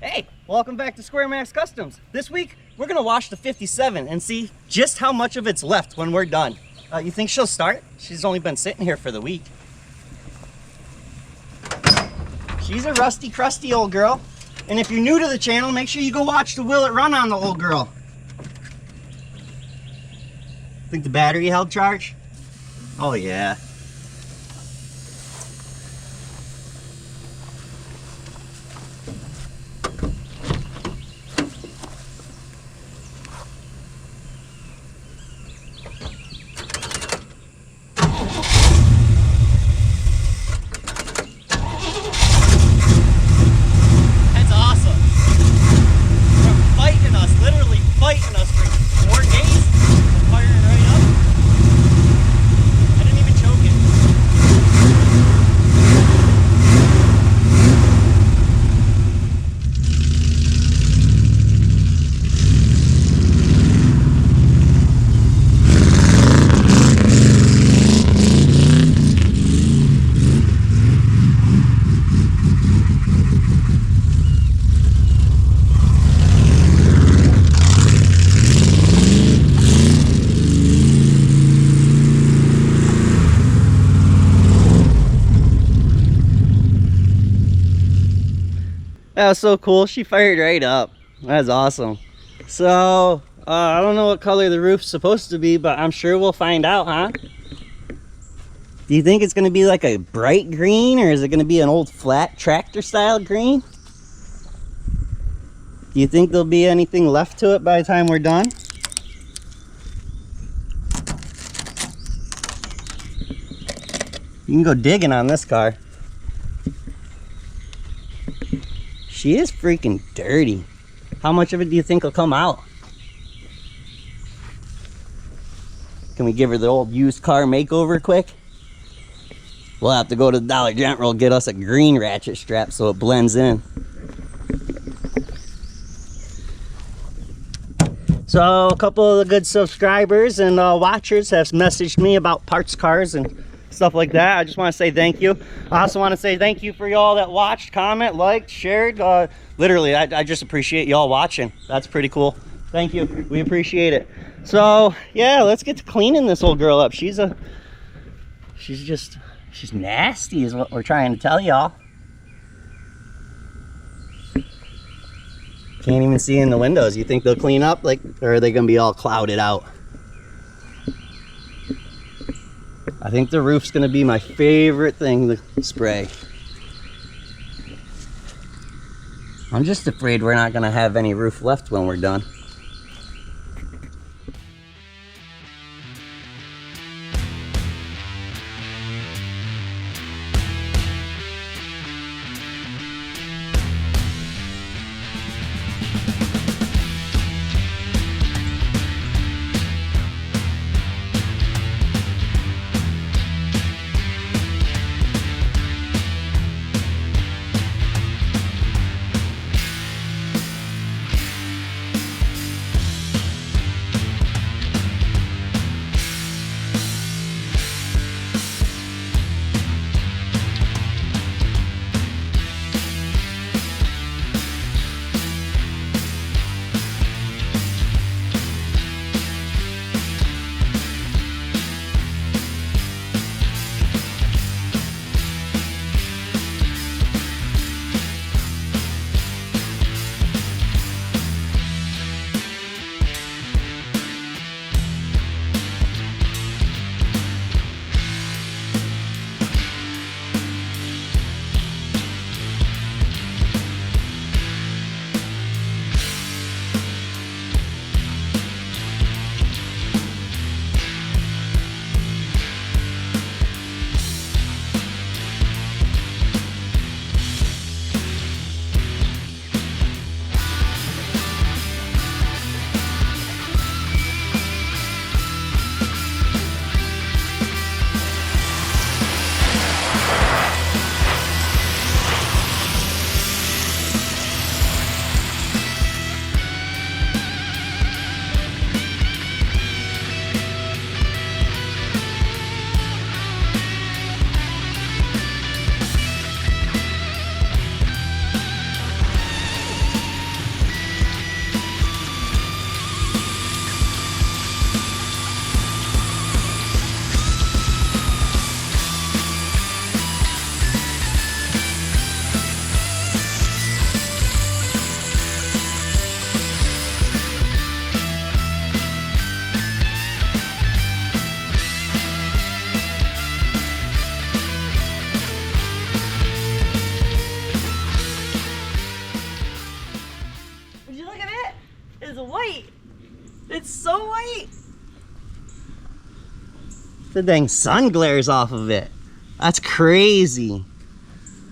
Hey, welcome back to SquareMax Customs. This week, we're gonna wash the 57 and see just how much of it's left when we're done. You think she'll start? She's only been sitting here for the week. She's a rusty, crusty old girl. And if you're new to the channel, make sure you go watch the Will It Run on the old girl. Think the battery held charge? Oh yeah. That was so cool. She fired right up. That's awesome. So, I don't know what color the roof's supposed to be, but I'm sure we'll find out, huh? Do you think it's going to be like a bright green, or is it going to be an old flat tractor style green? Do you think there'll be anything left to it by the time we're done? You can go digging on this car. She is freaking dirty. How much of it do you think will come out? Can we give her the old used car makeover quick? We'll have to go to the Dollar General, get us a green ratchet strap so it blends in. So a couple of the good subscribers and watchers have messaged me about parts cars and stuff like that. I just want to say thank you. I also want to say thank you for y'all that watched, comment, liked, shared. Literally, I just appreciate y'all watching. That's pretty cool. Thank you. We appreciate it. So yeah, let's get to cleaning this old girl up. She's nasty is what we're trying to tell y'all. Can't even see in the windows. You think they'll clean up, like, or are they gonna be all clouded out? I think the roof's gonna be my favorite thing to spray. I'm just afraid we're not gonna have any roof left when we're done. is white. It's so white. The dang sun glares off of it. That's crazy.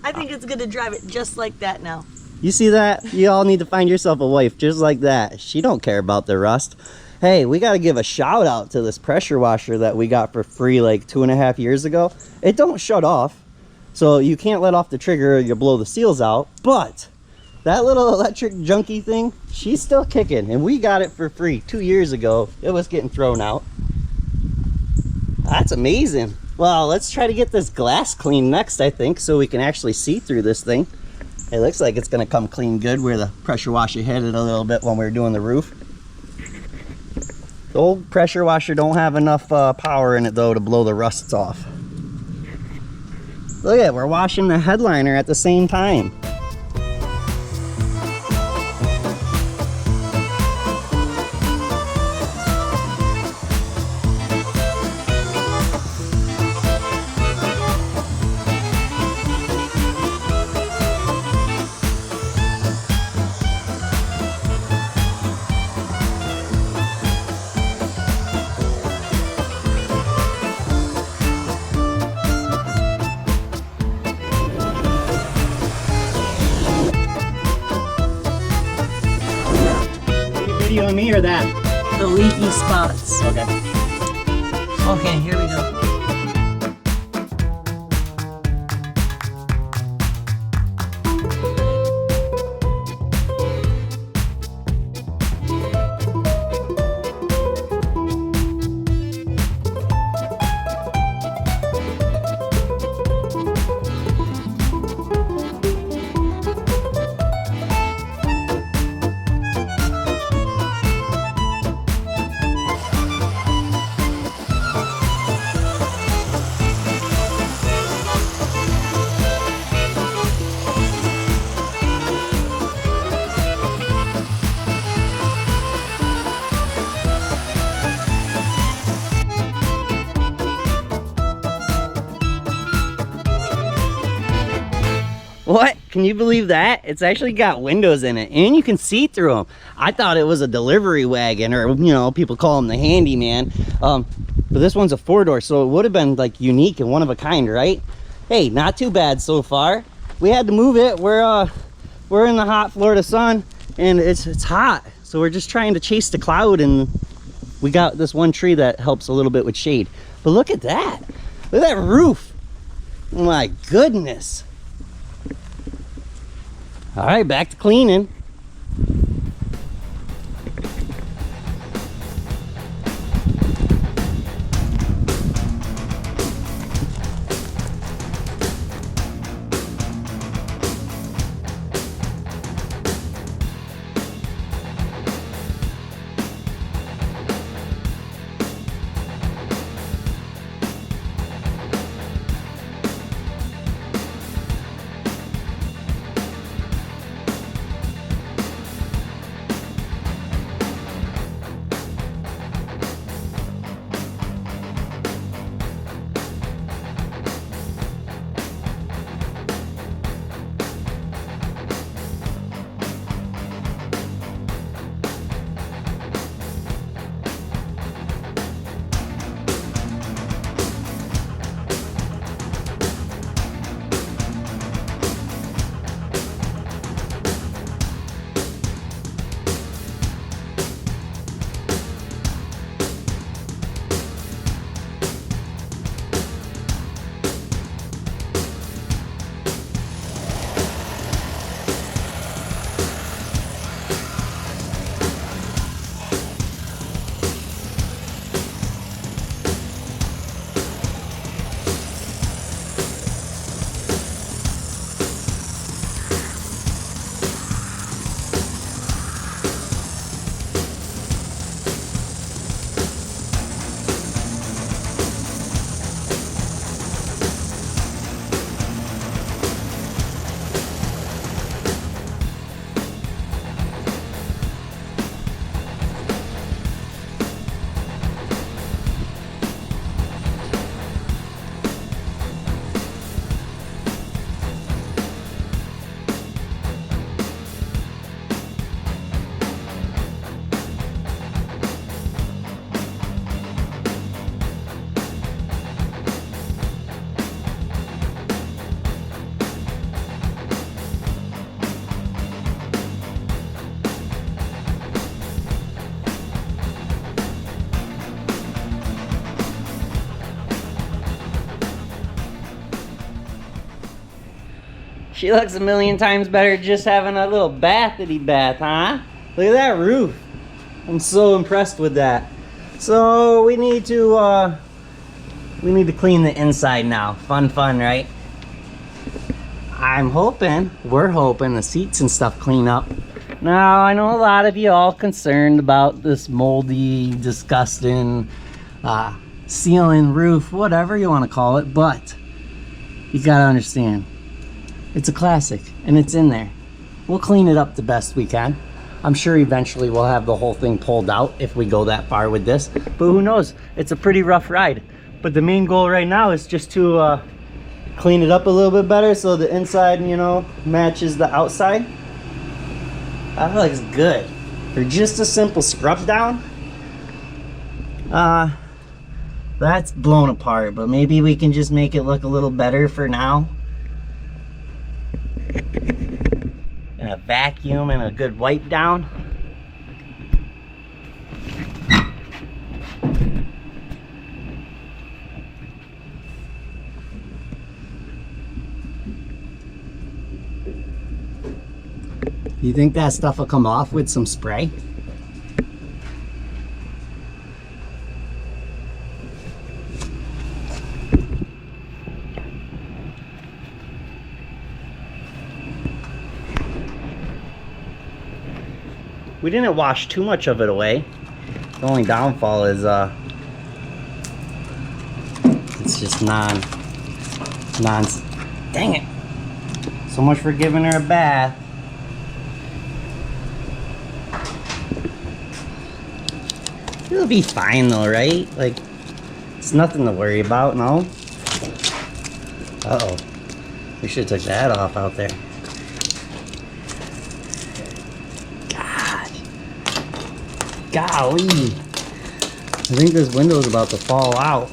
I think it's gonna drive it just like that now. You see that? You all need to find yourself a wife just like that. She don't care about the rust. Hey, we gotta give a shout out to this pressure washer that we got for free like 2.5 years ago. It don't shut off, so you can't let off the trigger or you'll blow the seals out. But that little electric junkie thing, she's still kicking, and we got it for free 2 years ago. It was getting thrown out. That's amazing. Well, let's try to get this glass clean next, I think, so we can actually see through this thing. It looks like it's gonna come clean good where the pressure washer hit it a little bit when we were doing the roof. The old pressure washer don't have enough power in it though to blow the rusts off. Look at it, we're washing the headliner at the same time. Videoing me or that? The leaky spots. Okay. Okay, here we go. What? Can you believe that? It's actually got windows in it and you can see through them. I thought it was a delivery wagon, or you know, people call them the handyman. But this one's a 4-door, so it would have been like unique and one of a kind, right? Hey, not too bad so far. We had to move it. We're in the hot Florida sun and it's hot. So we're just trying to chase the cloud, and we got this one tree that helps a little bit with shade. But look at that. Look at that roof. My goodness. All right, back to cleaning. She looks a million times better just having a little bathity bath, huh? Look at that roof. I'm so impressed with that. So we need to clean the inside now. Fun, right? We're hoping the seats and stuff clean up. Now, I know a lot of you all concerned about this moldy, disgusting ceiling, roof, whatever you want to call it, but you gotta understand, it's a classic and it's in there. We'll clean it up the best we can. I'm sure eventually we'll have the whole thing pulled out if we go that far with this, but who knows? It's a pretty rough ride. But the main goal right now is just to clean it up a little bit better so the inside, you know, matches the outside. That looks good. For just a simple scrub down, that's blown apart, but maybe we can just make it look a little better for now. And a vacuum and a good wipe down. You think that stuff will come off with some spray? We didn't wash too much of it away. The only downfall is it's just non. Dang it. So much for giving her a bath. It'll be fine though, right? Like, it's nothing to worry about, no? Uh-oh. We should have took that off out there. God. Golly. I think this window's about to fall out.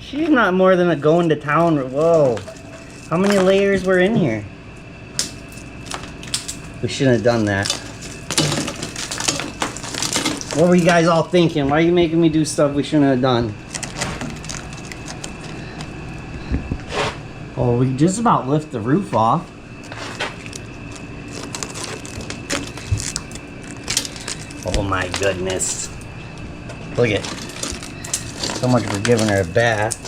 She's not more than a going to town. Whoa. How many layers were in here? We shouldn't have done that. What were you guys all thinking? Why are you making me do stuff we shouldn't have done? Oh, we just about lift the roof off. Oh my goodness. Look at so much for giving her a bath.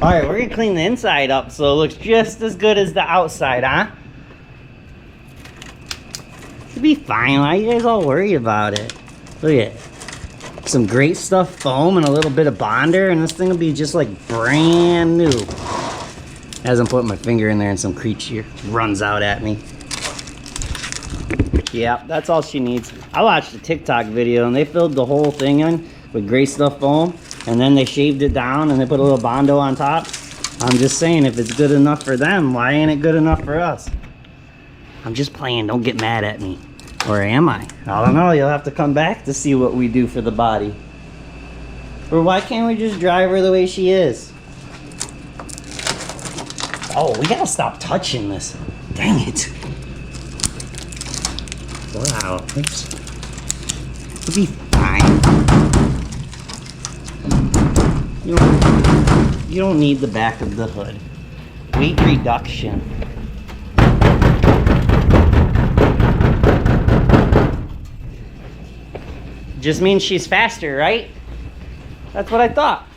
Alright, we're gonna clean the inside up so it looks just as good as the outside, huh? Should be fine. Why are you guys all worried about it? Look at it. Some great stuff foam and a little bit of bonder, and this thing will be just like brand new. As I'm putting my finger in there and some creature runs out at me. Yeah, that's all she needs. I watched a TikTok video and they filled the whole thing in with gray stuff foam. And then they shaved it down and they put a little Bondo on top. I'm just saying, if it's good enough for them, why ain't it good enough for us? I'm just playing, don't get mad at me. Or am I? I don't know, you'll have to come back to see what we do for the body. Or why can't we just drive her the way she is? Oh, we gotta stop touching this. Dang it. Wow, oops. It'll be fine. You don't need the back of the hood. Weight reduction. Just means she's faster, right? That's what I thought.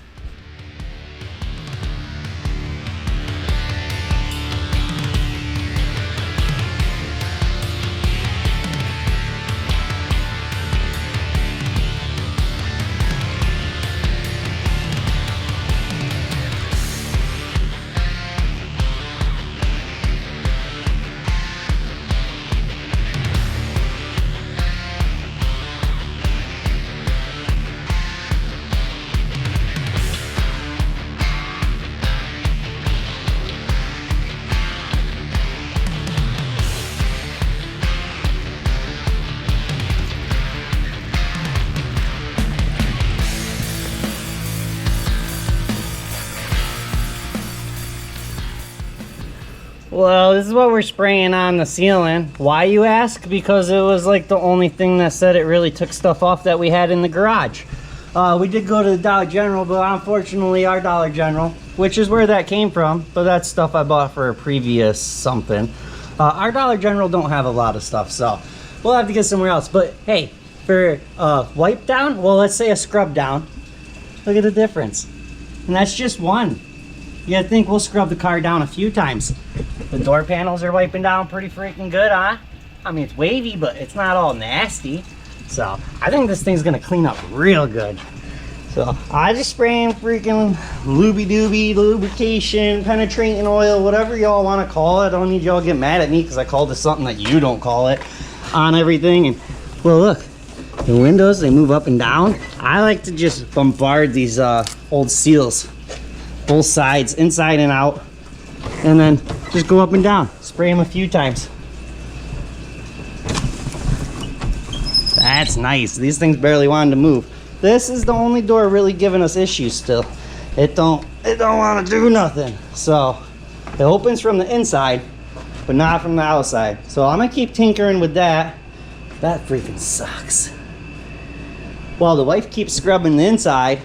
Well, this is what we're spraying on the ceiling. Why, you ask? Because it was like the only thing that said it really took stuff off that we had in the garage. We did go to the Dollar General, but unfortunately our Dollar General, which is where that came from, but that's stuff I bought for a previous something. Our Dollar General don't have a lot of stuff, so we'll have to get somewhere else. But hey, for wipe down, well, let's say a scrub down, look at the difference. And that's just one. You gotta think we'll scrub the car down a few times. The door panels are wiping down pretty freaking good, huh? I mean, it's wavy, but it's not all nasty. So I think this thing's gonna clean up real good. So I just spraying freaking looby-dooby, lubrication, penetrating oil, whatever y'all want to call it. I don't need y'all to get mad at me because I called it something that you don't call it on everything. And well, look, the windows, they move up and down. I like to just bombard these old seals, both sides, inside and out, and then just go up and down. Spray them a few times. That's nice. These things barely wanted to move. This is the only door really giving us issues still. It don't want to do nothing. So it opens from the inside, but not from the outside. So I'm gonna keep tinkering with that. That freaking sucks. While the wife keeps scrubbing the inside,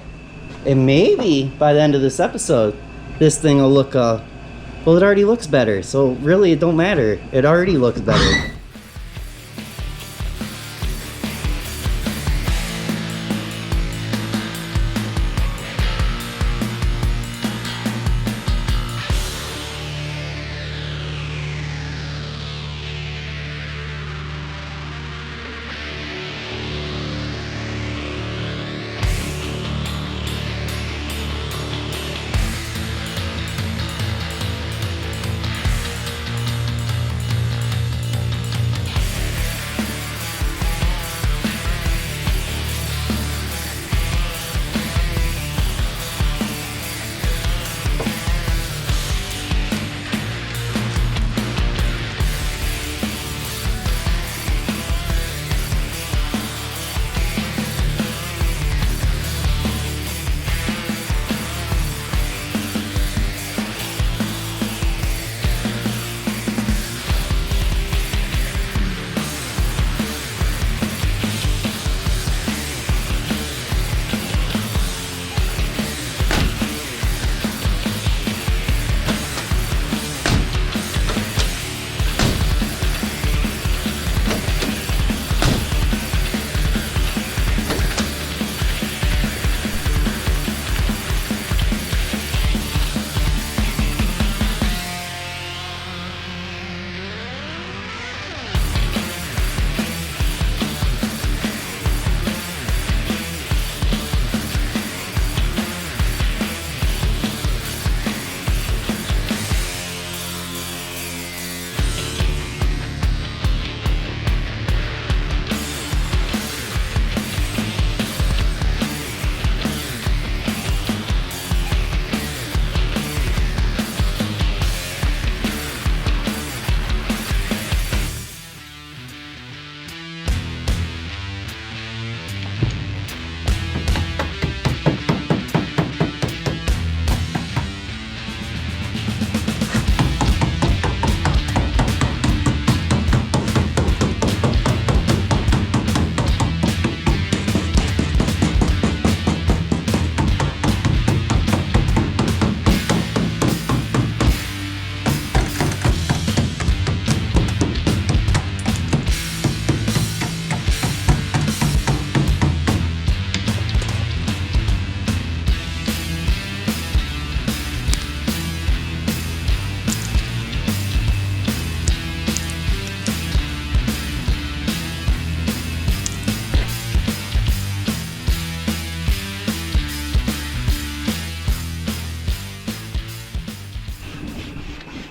and maybe by the end of this episode, this thing will look, well, it already looks better. So really, it don't matter. It already looks better.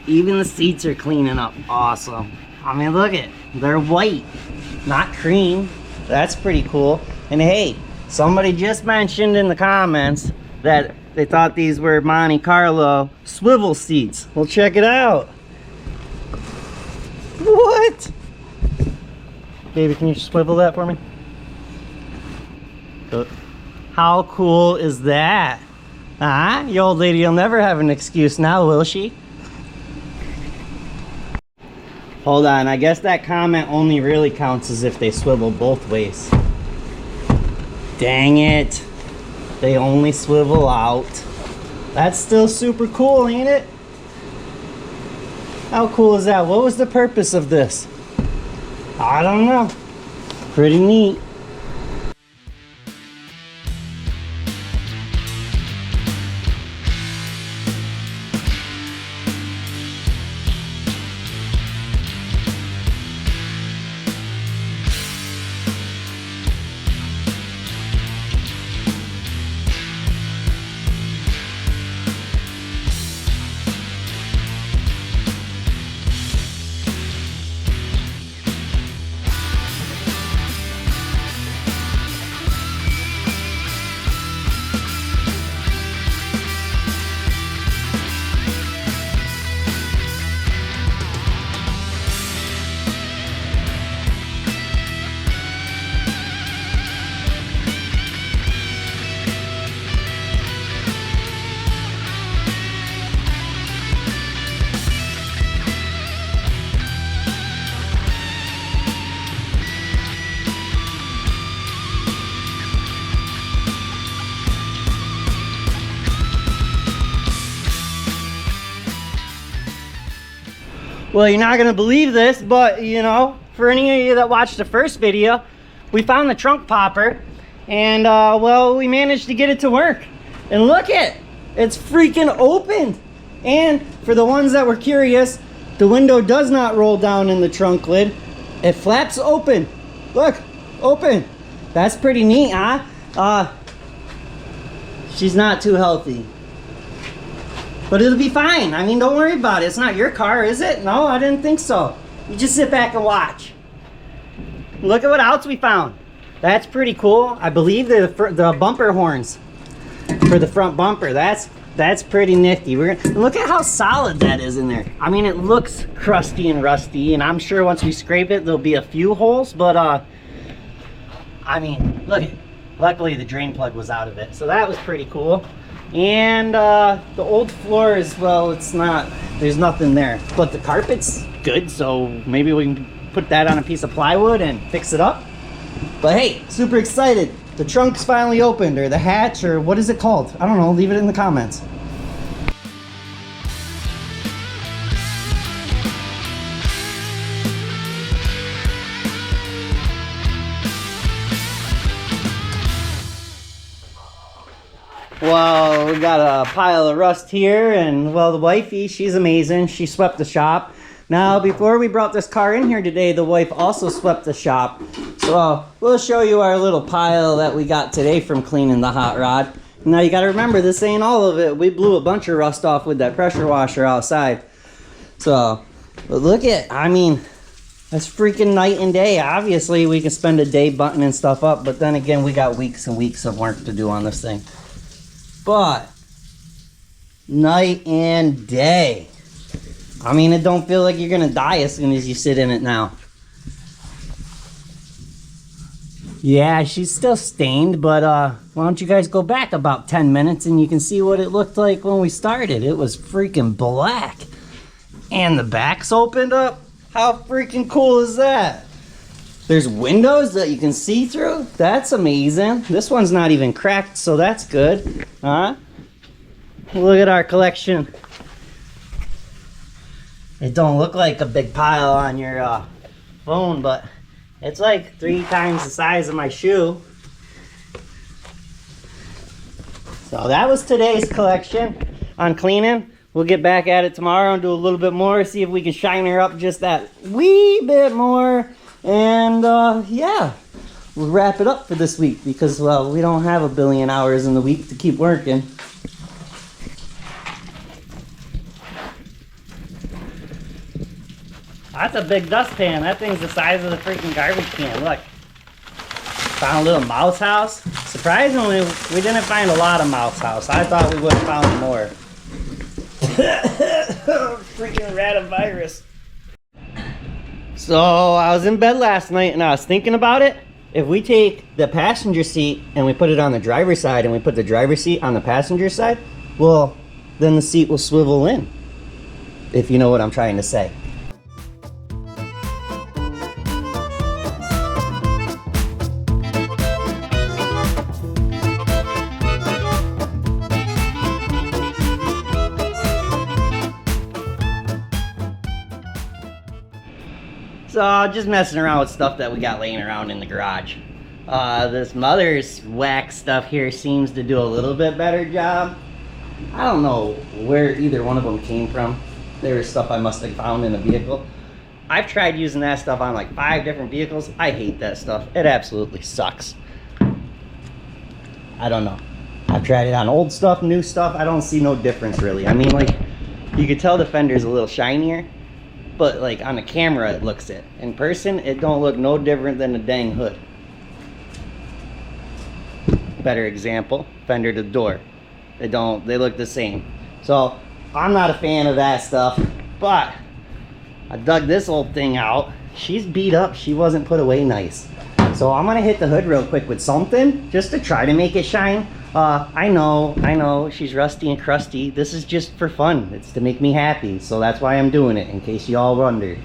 Even the seats are cleaning up awesome. I mean, look at it. They're white, not cream. That's pretty cool. And hey, somebody just mentioned in the comments that they thought these were Monte Carlo swivel seats. Well, check it out. What? Baby, can you swivel that for me? How cool is that? Huh? Your old lady will never have an excuse now, will she? Hold on, I guess that comment only really counts as if they swivel both ways. Dang it. They only swivel out. That's still super cool, ain't it? How cool is that? What was the purpose of this? I don't know. Pretty neat. Well, you're not gonna believe this, but you know, for any of you that watched the first video, we found the trunk popper, and well, we managed to get it to work. And look it's freaking opened. And for the ones that were curious, the window does not roll down in the trunk lid. It flaps open. Look, open. That's pretty neat, huh? She's not too healthy. But it'll be fine. I mean, don't worry about it. It's not your car, is it? No, I didn't think so. You just sit back and watch. Look at what else we found. That's pretty cool. I believe they're the bumper horns for the front bumper. That's pretty nifty. Look at how solid that is in there. I mean, it looks crusty and rusty, and I'm sure once we scrape it, there'll be a few holes, but I mean, look, luckily the drain plug was out of it, so that was pretty cool. And the old floor is, well, it's not, there's nothing there, but the carpet's good, so maybe we can put that on a piece of plywood and fix it up. But hey, super excited. The trunk's finally opened, or the hatch, or what is it called? I don't know, leave it in the comments. Well, we got a pile of rust here, and well, the wifey, she's amazing. She swept the shop. Now, before we brought this car in here today, the wife also swept the shop. So we'll show you our little pile that we got today from cleaning the hot rod. Now you gotta remember, this ain't all of it. We blew a bunch of rust off with that pressure washer outside. So, but look at, I mean, that's freaking night and day. Obviously, we can spend a day buttoning stuff up, but then again, we got weeks and weeks of work to do on this thing. But night and day. I mean, it don't feel like you're gonna die as soon as you sit in it now. Yeah, she's still stained, but why don't you guys go back about 10 minutes and you can see what it looked like when we started. It was freaking black. And the back's opened up. How freaking cool is that? There's windows that you can see through. That's amazing. This one's not even cracked, so that's good. Huh? Look at our collection. It don't look like a big pile on your phone, but it's like 3 times the size of my shoe. So that was today's collection on cleaning. We'll get back at it tomorrow and do a little bit more, see if we can shine her up just that wee bit more. And yeah, we'll wrap it up for this week because, well, we don't have a billion hours in the week to keep working. That's a big dustpan. That thing's the size of the freaking garbage can. Look. Found a little mouse house. Surprisingly, we didn't find a lot of mouse house. I thought we would have found more. Freaking ratavirus. So I was in bed last night and I was thinking about it. If we take the passenger seat and we put it on the driver's side and we put the driver's seat on the passenger side, well, then the seat will swivel in. If you know what I'm trying to say. So just messing around with stuff that we got laying around in the garage. This mother's wax stuff here seems to do a little bit better job. I don't know where either one of them came from. There was stuff I must have found in a vehicle. I've tried using that stuff on like 5 different vehicles. I hate that stuff. It absolutely sucks. I don't know. I've tried it on old stuff, new stuff. I don't see no difference really. I mean, like, you could tell the fender's a little shinier, but like on the camera it looks it. In person, it don't look no different than the dang hood. Better example, fender to door. They look the same. So I'm not a fan of that stuff, but I dug this old thing out. She's beat up. She wasn't put away nice. So I'm gonna hit the hood real quick with something just to try to make it shine. I know, she's rusty and crusty. This is just for fun. It's to make me happy. So that's why I'm doing it, in case you all wondered.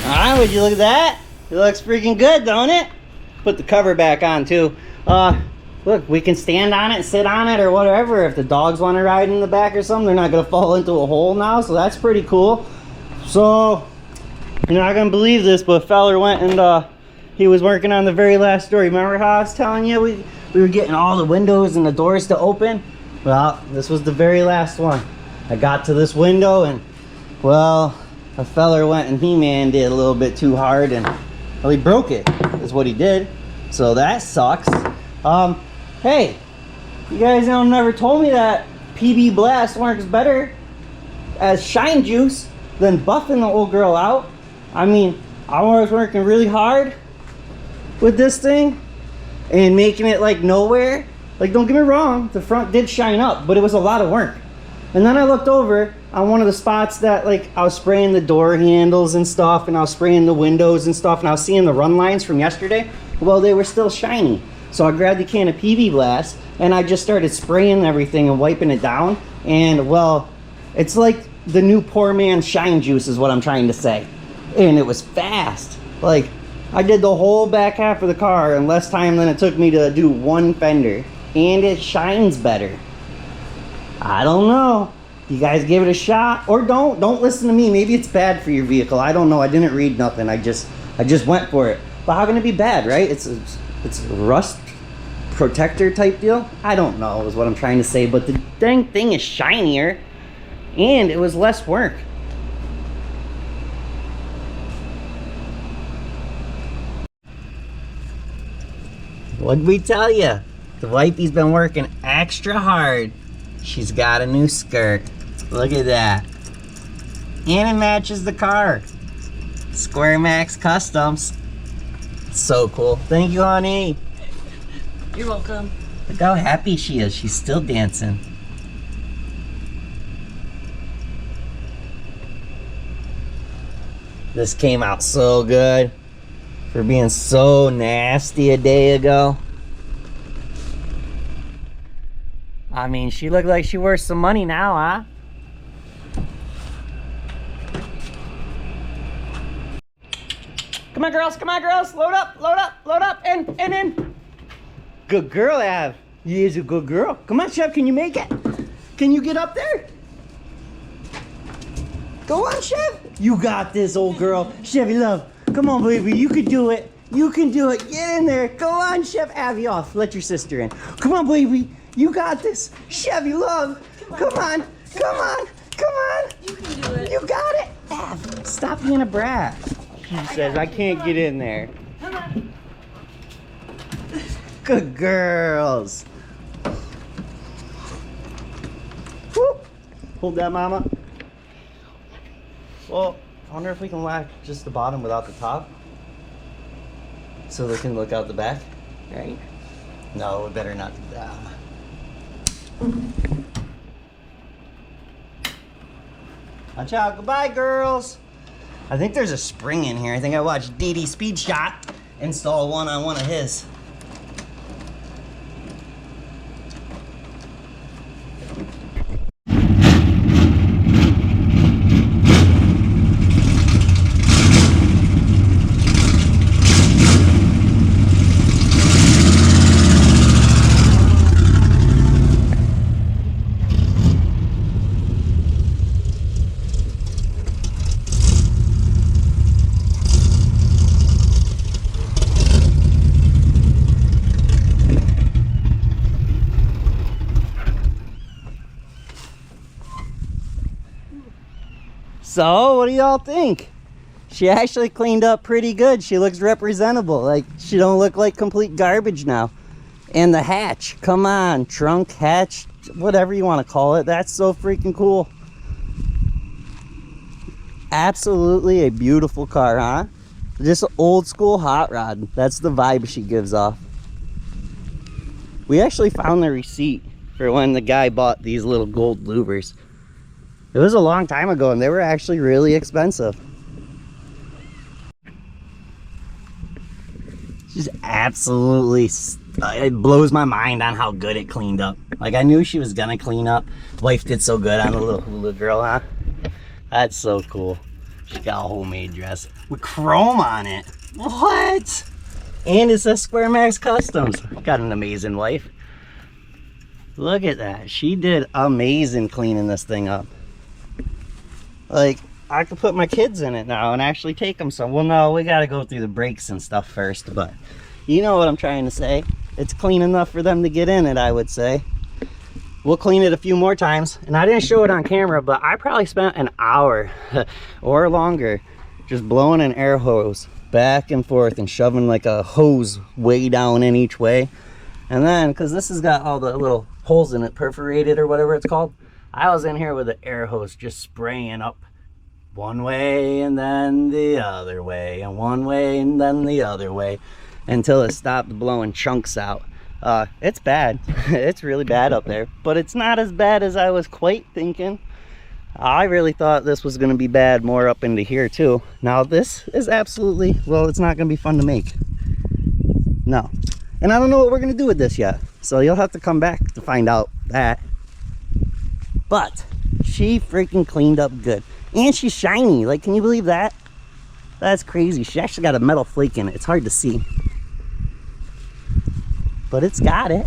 Alright, would you look at that? It looks freaking good, don't it? Put the cover back on too. Look, we can stand on it, sit on it, or whatever. If the dogs want to ride in the back or something, they're not going to fall into a hole now, so that's pretty cool. So, you're not going to believe this, but a feller went and he was working on the very last door. Remember how I was telling you we were getting all the windows and the doors to open? Well, this was the very last one. I got to this window and, well, a feller went and He-Man did a little bit too hard and, well, he broke it, is what he did. So that sucks. Hey, you guys never told me that PB Blast works better as shine juice than buffing the old girl out. I mean, I was working really hard with this thing and making it like nowhere. Like, don't get me wrong, the front did shine up, but it was a lot of work. And then I looked over on one of the spots that, like, I was spraying the door handles and stuff, and I was spraying the windows and stuff, and I was seeing the run lines from yesterday. Well, they were still shiny. So I grabbed a can of PB Blast, and I just started spraying everything and wiping it down. And, well, it's like the new poor man's shine juice is what I'm trying to say. And it was fast. Like, I did the whole back half of the car in less time than it took me to do one fender. and it shines better. I don't know. You guys give it a shot or don't. Don't listen to me. Maybe it's bad for your vehicle. I don't know. I didn't read nothing. I just went for it. But how can it be bad, right? It's a rust protector type deal. I don't know is what I'm trying to say, but the dang thing is shinier and it was less work. What'd we tell you? The wifey's been working extra hard. She's got a new skirt. Look at that. And it matches the car. SquareMax Customs. So cool. Thank you, honey. You're welcome. Look how happy she is. She's still dancing. This came out so good for being so nasty a day ago. I mean, she looked like she worth some money now, huh? Come on, girls, load up, and in. Good girl, Av. You is a good girl. Come on, Chev, can you make it? Can you get up there? Go on, Chev. You got this, old girl. Chevy love, come on, baby, you can do it. You can do it, get in there. Go on, Chev. Abby off, let your sister in. Come on, baby, you got this. Chevy love, come on. You can do it. You got it. Av, stop being a brat. She says, I can't get in there. Come on. Good girls. Whoop. Hold that, mama. Well, I wonder if we can whack just the bottom without the top, so they can look out the back, right? No, we better not do that. Watch out. Goodbye, girls. I think there's a spring in here. I think I watched DD Speed Shot install one on one of his. So, what do y'all think? She actually cleaned up pretty good. She looks representable. Like, she don't look like complete garbage now. And the hatch, come on, trunk, hatch, whatever you want to call it. That's so freaking cool. Absolutely a beautiful car, huh? Just an old school hot rod. That's the vibe she gives off. We actually found the receipt for when the guy bought these little gold louvers. It was a long time ago and they were actually really expensive. Just absolutely, it blows my mind on how good it cleaned up. Like, I knew she was gonna clean up. Wife did so good on the little hula girl, huh? That's so cool. She got a homemade dress with chrome on it. What? And it says SquareMax Customs. Got an amazing wife. Look at that. She did amazing cleaning this thing up. Like, I could put my kids in it now and actually take them some. Well, no, we gotta go through the brakes and stuff first, but you know what I'm trying to say. It's clean enough for them to get in it, I would say. We'll clean it a few more times, and I didn't show it on camera, but I probably spent an hour or longer just blowing an air hose back and forth and shoving like a hose way down in each way. And then, because this has got all the little holes in it, perforated or whatever it's called, I was in here with an air hose just spraying up one way and then the other way and one way and then the other way until it stopped blowing chunks out. It's bad. It's really bad up there, but it's not as bad as I was quite thinking. I really thought this was going to be bad more up into here too. Now this is absolutely, well, it's not going to be fun to make. No. And I don't know what we're going to do with this yet. So you'll have to come back to find out that. But she freaking cleaned up good. And she's shiny. Like, can you believe that? That's crazy. She actually got a metal flake in it. It's hard to see. But it's got it.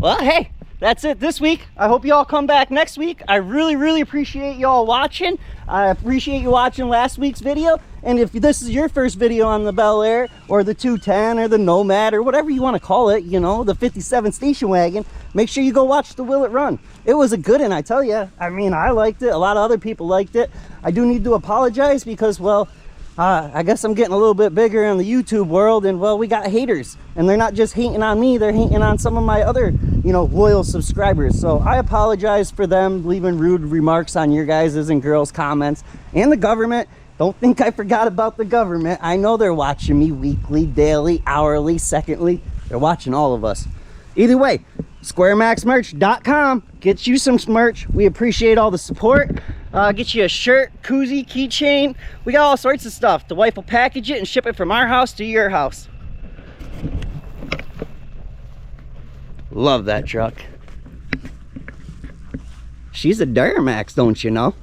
Well, hey, that's it this week. I hope you all come back next week. I really appreciate you all watching. I appreciate you watching last week's video. And if this is your first video on the Bel-Air or the 210 or the Nomad or whatever you want to call it, you know, the 57 station wagon, make sure you go watch the Will It Run. It was a good one, I tell you. I mean, I liked it. A lot of other people liked it. I do need to apologize because, well, I guess I'm getting a little bit bigger in the YouTube world, and well, we got haters, and they're not just hating on me, they're hating on some of my other, you know, loyal subscribers. So I apologize for them leaving rude remarks on your guys' and girls' comments, and the government. Don't think I forgot about the government. I know they're watching me weekly, daily, hourly, secondly. They're watching all of us. Either way, SquareMaxMerch.com gets you some merch. We appreciate all the support. Get you a shirt, koozie, keychain. We got all sorts of stuff. The wife will package it and ship it from our house to your house. Love that truck. She's a Duramax, don't you know?